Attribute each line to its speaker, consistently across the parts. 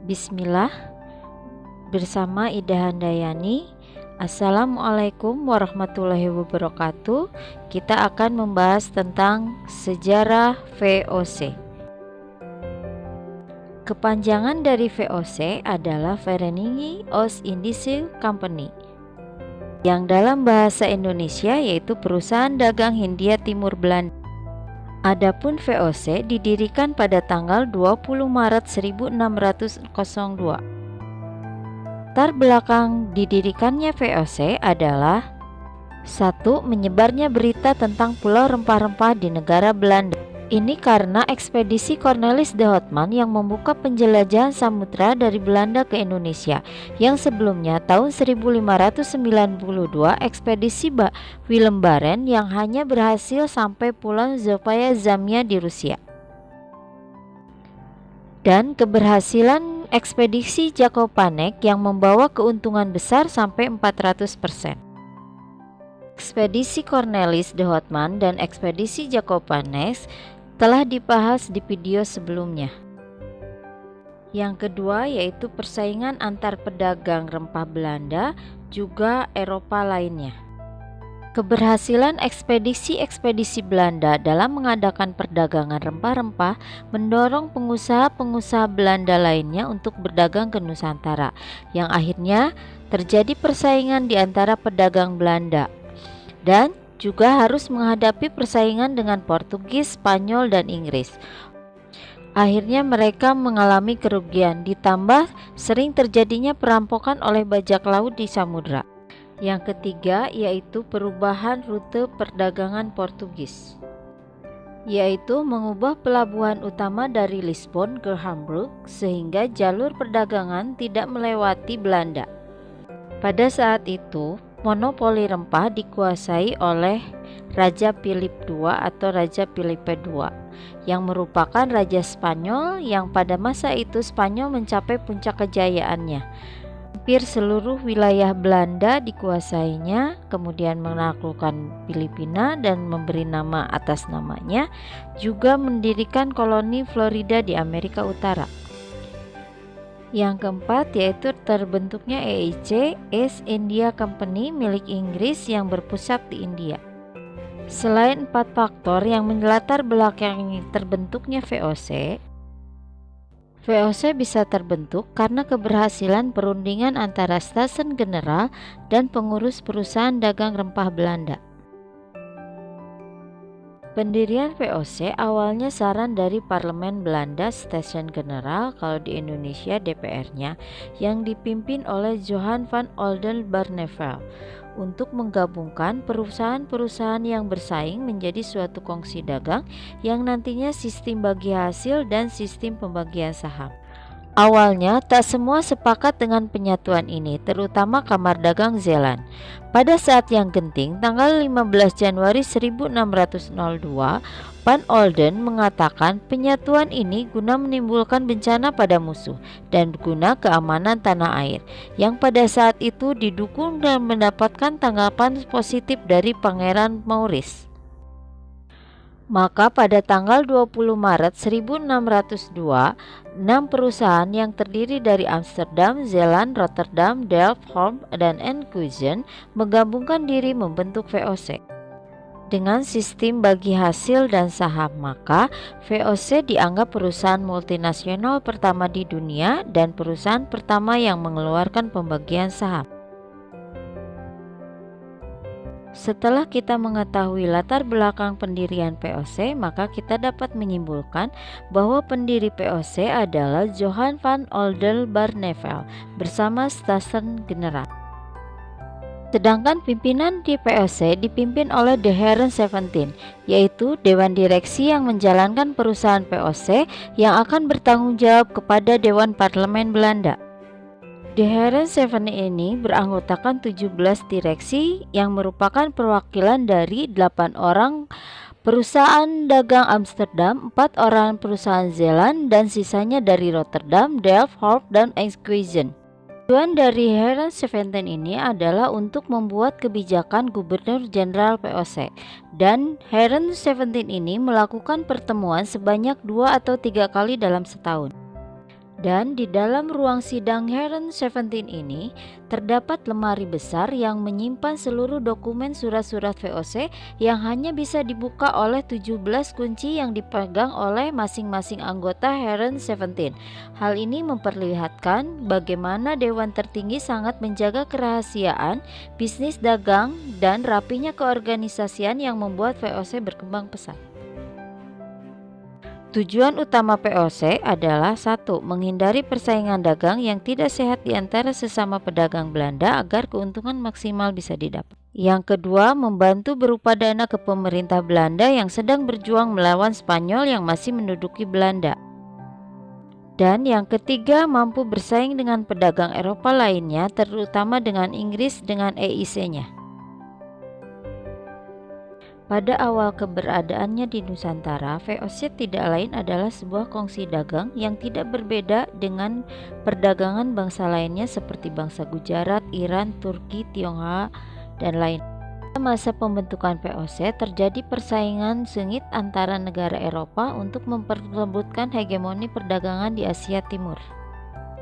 Speaker 1: Bismillah, bersama Ida Handayani. Assalamualaikum warahmatullahi wabarakatuh. Kita akan membahas tentang sejarah VOC. Kepanjangan dari VOC adalah Vereniging Oost-Indische Compagnie, yang dalam bahasa Indonesia yaitu Perusahaan Dagang Hindia Timur Belanda. Adapun VOC didirikan pada tanggal 20 Maret 1602. Latar belakang didirikannya VOC adalah 1. Menyebarnya berita tentang pulau rempah-rempah di negara Belanda. Ini karena ekspedisi Cornelis de Houtman yang membuka penjelajahan samudra dari Belanda ke Indonesia, yang sebelumnya tahun 1592 ekspedisi Willem Barents yang hanya berhasil sampai Pulau Novaya Zemlya di Rusia. Dan keberhasilan ekspedisi Jakopanek yang membawa keuntungan besar sampai 400%. Ekspedisi Cornelis de Houtman dan ekspedisi Jakopanek telah dibahas di video sebelumnya. Yang kedua yaitu persaingan antar pedagang rempah Belanda juga Eropa lainnya. Keberhasilan ekspedisi-ekspedisi Belanda dalam mengadakan perdagangan rempah-rempah mendorong pengusaha-pengusaha Belanda lainnya untuk berdagang ke Nusantara, yang akhirnya terjadi persaingan di antara pedagang Belanda dan juga harus menghadapi persaingan dengan Portugis, Spanyol, dan Inggris. Akhirnya mereka mengalami kerugian, ditambah sering terjadinya perampokan oleh bajak laut di samudra. Yang ketiga yaitu perubahan rute perdagangan Portugis, yaitu mengubah pelabuhan utama dari Lisbon ke Hamburg sehingga jalur perdagangan tidak melewati Belanda. Pada saat itu, monopoli rempah dikuasai oleh Raja Philip II atau Raja Filipe II, yang merupakan Raja Spanyol yang pada masa itu Spanyol mencapai puncak kejayaannya. Hampir seluruh wilayah Belanda dikuasainya, kemudian menaklukkan Filipina dan memberi nama atas namanya, juga mendirikan koloni Florida di Amerika Utara. Yang keempat yaitu terbentuknya EIC, East India Company milik Inggris yang berpusat di India. Selain 4 faktor yang melatar belakangi terbentuknya VOC bisa terbentuk karena keberhasilan perundingan antara Staten General dan pengurus perusahaan dagang rempah Belanda. Pendirian VOC awalnya saran dari Parlemen Belanda, Staten General, kalau di Indonesia DPR-nya, yang dipimpin oleh Johan van Oldenbarneveldt, untuk menggabungkan perusahaan-perusahaan yang bersaing menjadi suatu kongsi dagang yang nantinya sistem bagi hasil dan sistem pembagian saham. Awalnya tak semua sepakat dengan penyatuan ini, terutama Kamar Dagang Zeeland. Pada saat yang genting, tanggal 15 Januari 1602, Van Olden mengatakan penyatuan ini guna menimbulkan bencana pada musuh dan guna keamanan tanah air, yang pada saat itu didukung dan mendapatkan tanggapan positif dari Pangeran Maurice. Maka pada tanggal 20 Maret 1602, 6 perusahaan yang terdiri dari Amsterdam, Zeeland, Rotterdam, Delft, Holm, dan Enkhuizen menggabungkan diri membentuk VOC. Dengan sistem bagi hasil dan saham, maka VOC dianggap perusahaan multinasional pertama di dunia dan perusahaan pertama yang mengeluarkan pembagian saham. Setelah kita mengetahui latar belakang pendirian VOC, maka kita dapat menyimpulkan bahwa pendiri VOC adalah Johan van Oldenbarneveldt bersama Staten General. Sedangkan pimpinan di VOC dipimpin oleh The Heren 17, yaitu Dewan Direksi yang menjalankan perusahaan VOC yang akan bertanggung jawab kepada Dewan Parlemen Belanda. The Heren 7 ini beranggotakan 17 direksi yang merupakan perwakilan dari 8 orang perusahaan dagang Amsterdam, 4 orang perusahaan Zeeland, dan sisanya dari Rotterdam, Delft, Holm, dan Enkhuizen. Tujuan dari Heren 17 ini adalah untuk membuat kebijakan Gubernur Jenderal VOC, dan Heren 17 ini melakukan pertemuan sebanyak 2 atau 3 kali dalam setahun. Dan di dalam ruang sidang Heron 17 ini terdapat lemari besar yang menyimpan seluruh dokumen surat-surat VOC yang hanya bisa dibuka oleh 17 kunci yang dipegang oleh masing-masing anggota Heron 17. Hal ini memperlihatkan bagaimana Dewan Tertinggi sangat menjaga kerahasiaan, bisnis dagang, dan rapinya keorganisasian yang membuat VOC berkembang pesat. Tujuan utama VOC adalah 1. Menghindari persaingan dagang yang tidak sehat di antara sesama pedagang Belanda agar keuntungan maksimal bisa didapat. Yang kedua, membantu berupa dana ke pemerintah Belanda yang sedang berjuang melawan Spanyol yang masih menduduki Belanda. Dan yang ketiga, mampu bersaing dengan pedagang Eropa lainnya, terutama dengan Inggris dengan EIC-nya. Pada awal keberadaannya di Nusantara, VOC tidak lain adalah sebuah kongsi dagang yang tidak berbeda dengan perdagangan bangsa lainnya seperti bangsa Gujarat, Iran, Turki, Tionghoa, dan lain. Pada masa pembentukan VOC terjadi persaingan sengit antara negara Eropa untuk memperebutkan hegemoni perdagangan di Asia Timur.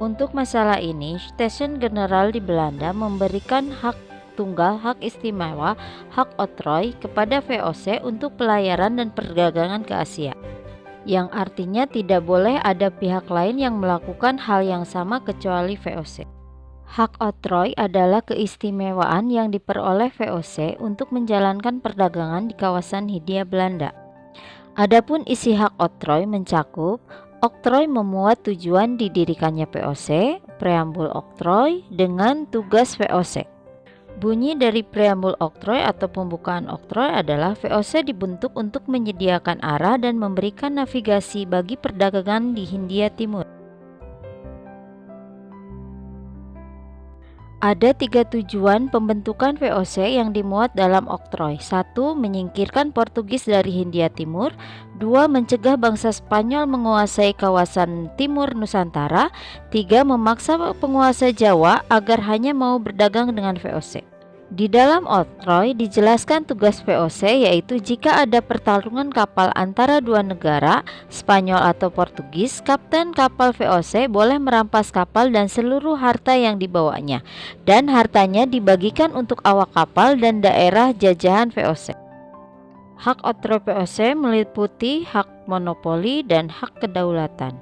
Speaker 1: Untuk masalah ini, Stesen General di Belanda memberikan hak tunggal, hak istimewa, hak oktroy kepada VOC untuk pelayaran dan perdagangan ke Asia, yang artinya tidak boleh ada pihak lain yang melakukan hal yang sama kecuali VOC. Hak oktroy adalah keistimewaan yang diperoleh VOC untuk menjalankan perdagangan di kawasan Hindia Belanda. Adapun isi hak oktroy mencakup oktroy memuat tujuan didirikannya VOC, preambul oktroy dengan tugas VOC. Bunyi dari preambul oktroy atau pembukaan oktroy adalah VOC dibentuk untuk menyediakan arah dan memberikan navigasi bagi perdagangan di Hindia Timur. Ada 3 tujuan pembentukan VOC yang dimuat dalam oktroy. 1. Menyingkirkan Portugis dari Hindia Timur. 2. Mencegah bangsa Spanyol menguasai kawasan timur Nusantara. 3. Memaksa penguasa Jawa agar hanya mau berdagang dengan VOC. Di dalam oktroy dijelaskan tugas VOC, yaitu jika ada pertarungan kapal antara dua negara, Spanyol atau Portugis, kapten kapal VOC boleh merampas kapal dan seluruh harta yang dibawanya, dan hartanya dibagikan untuk awak kapal dan daerah jajahan VOC. Hak oktroy VOC meliputi hak monopoli dan hak kedaulatan.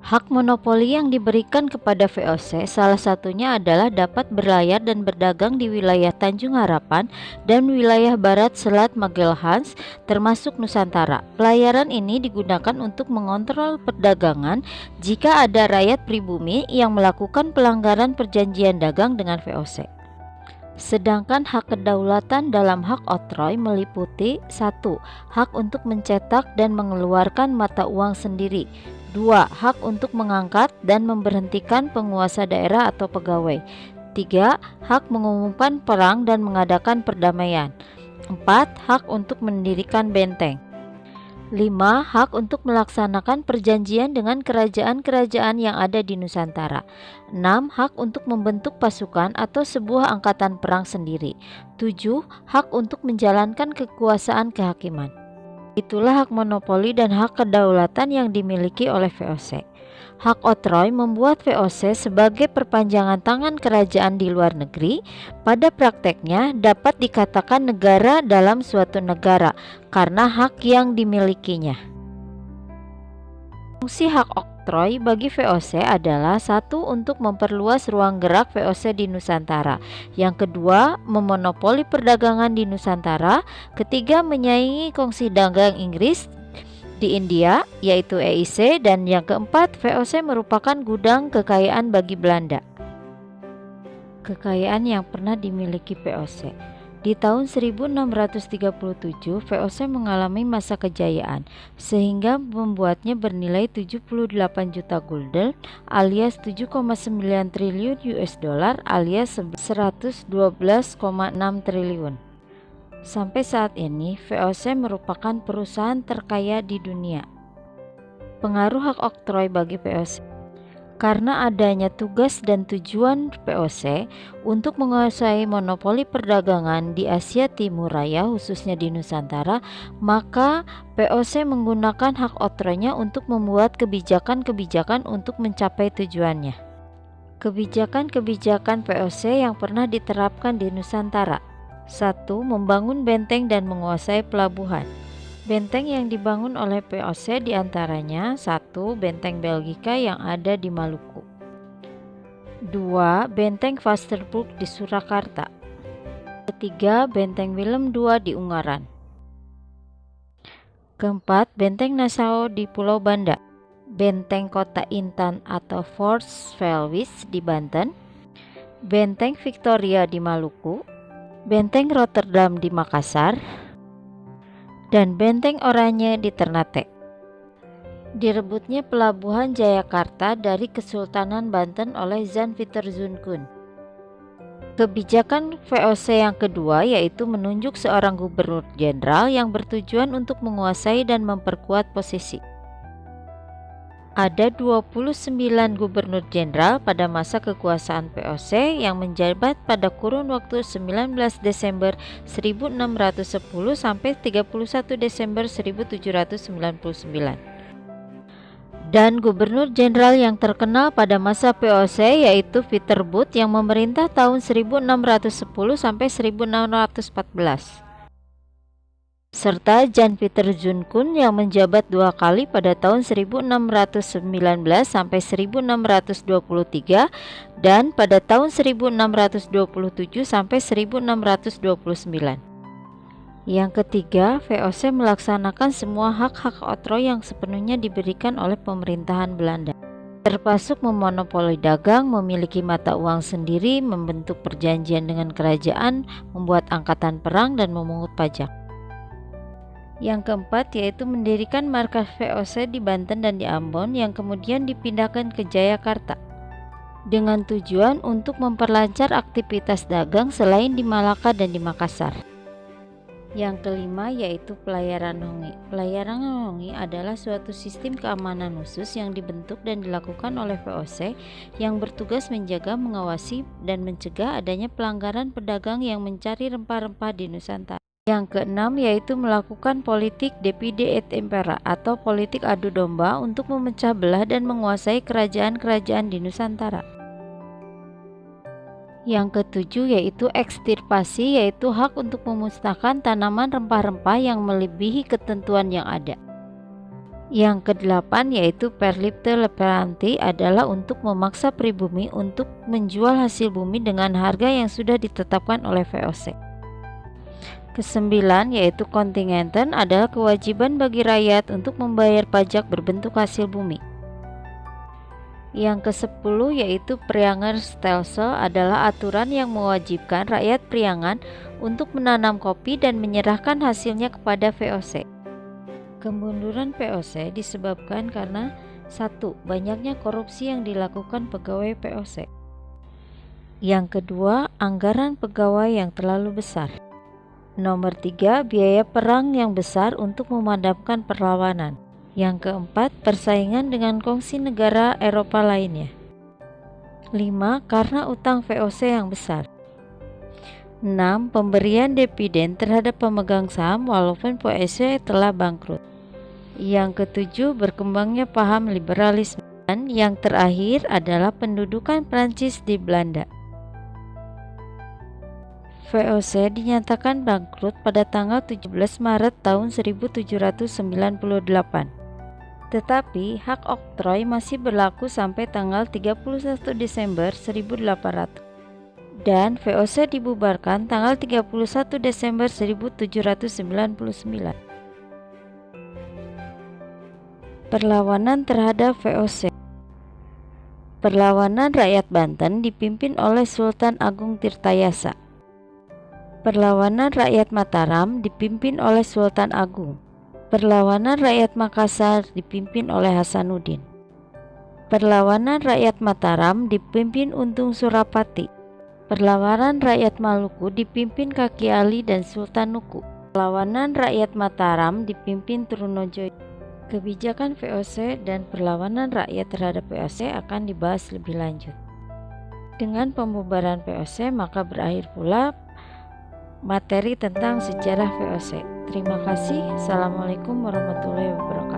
Speaker 1: Hak monopoli yang diberikan kepada VOC salah satunya adalah dapat berlayar dan berdagang di wilayah Tanjung Harapan dan wilayah barat Selat Magellan termasuk Nusantara. Pelayaran ini digunakan untuk mengontrol perdagangan jika ada rakyat pribumi yang melakukan pelanggaran perjanjian dagang dengan VOC. Sedangkan hak kedaulatan dalam hak oktroy meliputi 1. Hak untuk mencetak dan mengeluarkan mata uang sendiri. 2. Hak untuk mengangkat dan memberhentikan penguasa daerah atau pegawai. 3. Hak mengumumkan perang dan mengadakan perdamaian. 4. Hak untuk mendirikan benteng. 5. Hak untuk melaksanakan perjanjian dengan kerajaan-kerajaan yang ada di Nusantara. 6. Hak untuk membentuk pasukan atau sebuah angkatan perang sendiri. 7. Hak untuk menjalankan kekuasaan kehakiman. Itulah hak monopoli dan hak kedaulatan yang dimiliki oleh VOC. Hak oktroy membuat VOC sebagai perpanjangan tangan kerajaan di luar negeri. Pada prakteknya dapat dikatakan negara dalam suatu negara karena hak yang dimilikinya. Fungsi hak oktroy bagi VOC adalah 1. Untuk memperluas ruang gerak VOC di Nusantara. Yang kedua, memonopoli perdagangan di Nusantara. Ketiga, menyaingi kongsi dagang Inggris di India, yaitu EIC. Dan yang keempat, VOC merupakan gudang kekayaan bagi Belanda. Kekayaan yang pernah dimiliki VOC. Di tahun 1637, VOC mengalami masa kejayaan, sehingga membuatnya bernilai 78 juta gulden alias 7,9 triliun US dollar alias 112,6 triliun. Sampai saat ini, VOC merupakan perusahaan terkaya di dunia. Pengaruh hak oktroy bagi VOC. Karena adanya tugas dan tujuan VOC untuk menguasai monopoli perdagangan di Asia Timur Raya khususnya di Nusantara, maka VOC menggunakan hak outroy-nya untuk membuat kebijakan-kebijakan untuk mencapai tujuannya. Kebijakan-kebijakan VOC yang pernah diterapkan di Nusantara. 1. Membangun benteng dan menguasai pelabuhan. Benteng yang dibangun oleh VOC diantaranya 1. Benteng Belgika yang ada di Maluku, 2. Benteng Vasterburg di Surakarta, 3. Benteng Willem II di Ungaran, 4. Benteng Nassau di Pulau Banda, Benteng Kota Intan atau Fort Schelewitz di Banten, Benteng Victoria di Maluku, Benteng Rotterdam di Makassar, dan Benteng Oranye di Ternate. Direbutnya pelabuhan Jayakarta dari Kesultanan Banten oleh Jan Pieter Zoon. Kebijakan VOC yang kedua yaitu menunjuk seorang gubernur jenderal yang bertujuan untuk menguasai dan memperkuat posisi. Ada 29 gubernur jenderal pada masa kekuasaan VOC yang menjabat pada kurun waktu 19 Desember 1610 sampai 31 Desember 1799. Dan gubernur jenderal yang terkenal pada masa VOC yaitu Pieter Both yang memerintah tahun 1610 sampai 1614. Serta Jan Pieter Zoon yang menjabat 2 kali pada tahun 1619 sampai 1623 dan pada tahun 1627 sampai 1629. Yang ketiga, VOC melaksanakan semua hak-hak outroy yang sepenuhnya diberikan oleh pemerintahan Belanda, termasuk memonopoli dagang, memiliki mata uang sendiri, membentuk perjanjian dengan kerajaan, membuat angkatan perang, dan memungut pajak. Yang keempat yaitu mendirikan markas VOC di Banten dan di Ambon yang kemudian dipindahkan ke Jayakarta dengan tujuan untuk memperlancar aktivitas dagang selain di Malaka dan di Makassar. Yang kelima yaitu pelayaran Hongi. Pelayaran Hongi adalah suatu sistem keamanan khusus yang dibentuk dan dilakukan oleh VOC yang bertugas menjaga, mengawasi, dan mencegah adanya pelanggaran pedagang yang mencari rempah-rempah di Nusantara. Yang keenam yaitu melakukan politik divide et impera atau politik adu domba untuk memecah belah dan menguasai kerajaan-kerajaan di Nusantara. Yang ketujuh yaitu ekstirpasi, yaitu hak untuk memusnahkan tanaman rempah-rempah yang melebihi ketentuan yang ada. Yang kedelapan yaitu perlipte leperanti adalah untuk memaksa pribumi untuk menjual hasil bumi dengan harga yang sudah ditetapkan oleh VOC. Kesembilan yaitu kontingenten adalah kewajiban bagi rakyat untuk membayar pajak berbentuk hasil bumi. Yang ke-10 yaitu Prianger Stelsel adalah aturan yang mewajibkan rakyat Priangan untuk menanam kopi dan menyerahkan hasilnya kepada VOC. Kemunduran VOC disebabkan karena 1. Banyaknya korupsi yang dilakukan pegawai VOC. Yang kedua, anggaran pegawai yang terlalu besar. Nomor 3, biaya perang yang besar untuk memadamkan perlawanan. Yang keempat, persaingan dengan kongsi negara Eropa lainnya. 5. Karena utang VOC yang besar. 6. Pemberian dividen terhadap pemegang saham walaupun VOC telah bangkrut. Yang ketujuh, berkembangnya paham liberalisme. Dan yang terakhir adalah pendudukan Prancis di Belanda. VOC dinyatakan bangkrut pada tanggal 17 Maret tahun 1798. Tetapi hak oktroy masih berlaku sampai tanggal 31 Desember 1800. Dan VOC dibubarkan tanggal 31 Desember 1799. Perlawanan terhadap VOC. Perlawanan rakyat Banten dipimpin oleh Sultan Agung Tirtayasa. Perlawanan rakyat Mataram dipimpin oleh Sultan Agung. Perlawanan rakyat Makassar dipimpin oleh Hasanuddin. Perlawanan rakyat Mataram dipimpin Untung Surapati. Perlawanan rakyat Maluku dipimpin Kaki Ali dan Sultan Nuku. Perlawanan rakyat Mataram dipimpin Trunojoyo. Kebijakan VOC dan perlawanan rakyat terhadap VOC akan dibahas lebih lanjut. Dengan pembubaran VOC, maka berakhir pula materi tentang sejarah VOC. Terima kasih. Assalamualaikum warahmatullahi wabarakatuh.